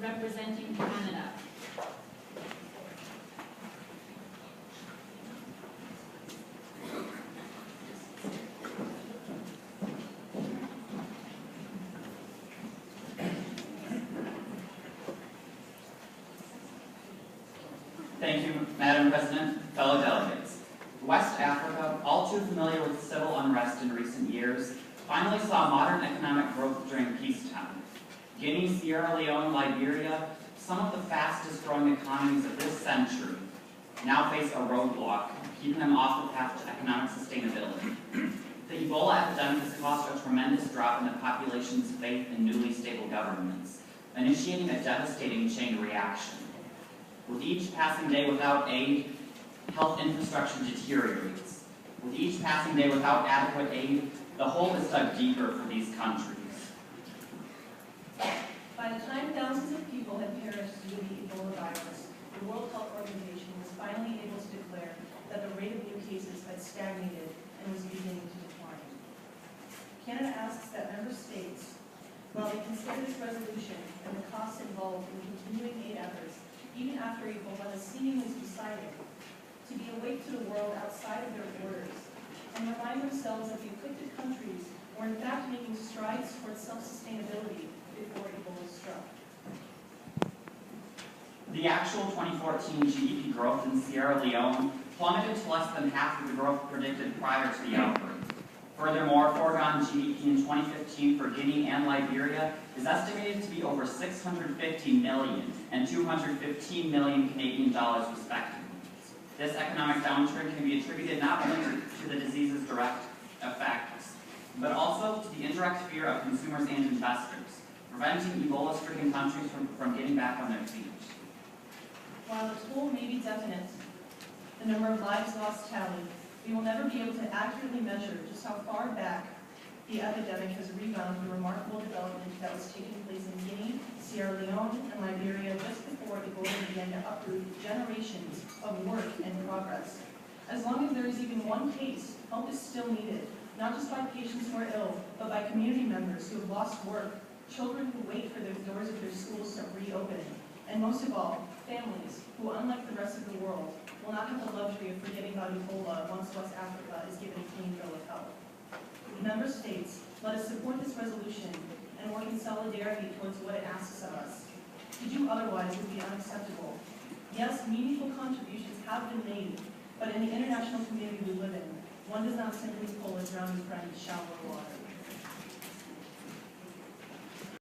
representing Canada. Thank you, Madam President, fellow delegates. West Africa, all too familiar with civil unrest in recent years, finally saw modern economic growth during peacetime. Guinea, Sierra Leone, Liberia, some of the fastest growing economies of this century, now face a roadblock, keeping them off the path to economic sustainability. The Ebola epidemic has caused a tremendous drop in the population's faith in newly stable governments, initiating a devastating chain reaction. With each passing day without aid, health infrastructure deteriorates. With each passing day without adequate aid, the hole is dug deeper for these countries. By the time thousands of people had perished due to the Ebola virus, the World Health Organization was finally able to declare that the rate of new cases had stagnated and was beginning to decline. Canada asks that member states, while they consider this resolution and the costs involved in continuing aid efforts, even after Ebola has seemingly subsided, to be awake to the world outside of their borders and remind themselves that the afflicted countries were in fact making strides towards self-sustainability before Ebola struck. The actual 2014 GDP growth in Sierra Leone plummeted to less than half of the growth predicted prior to the outbreak. Furthermore, foregone GDP in 2015 for Guinea and Liberia is estimated to be over $650 million and $215 million Canadian dollars respectively. This economic downturn can be attributed not only to the disease's direct effects, but also to the indirect fear of consumers and investors, preventing Ebola-stricken countries from getting back on their feet. While the toll may be definite, the number of lives lost tallied, we will never be able to accurately measure just how far back the epidemic has rebound the remarkable development that was taking place in Guinea, Sierra Leone, and Liberia just before Ebola began to uproot generations of work and progress. As long as there is even one case, help is still needed, not just by patients who are ill, but by community members who have lost work, children who wait for the doors of their schools to reopen, and most of all, families who, unlike the rest of the world, will not have the luxury of forgetting about Ebola once West Africa is given a clean bill of health. Member states, let us support this resolution and work in solidarity towards what it asks of us. To do otherwise would be unacceptable. Yes, meaningful contributions have been made, but in the international community we live in, one does not simply pull a drowning friend to shallow water.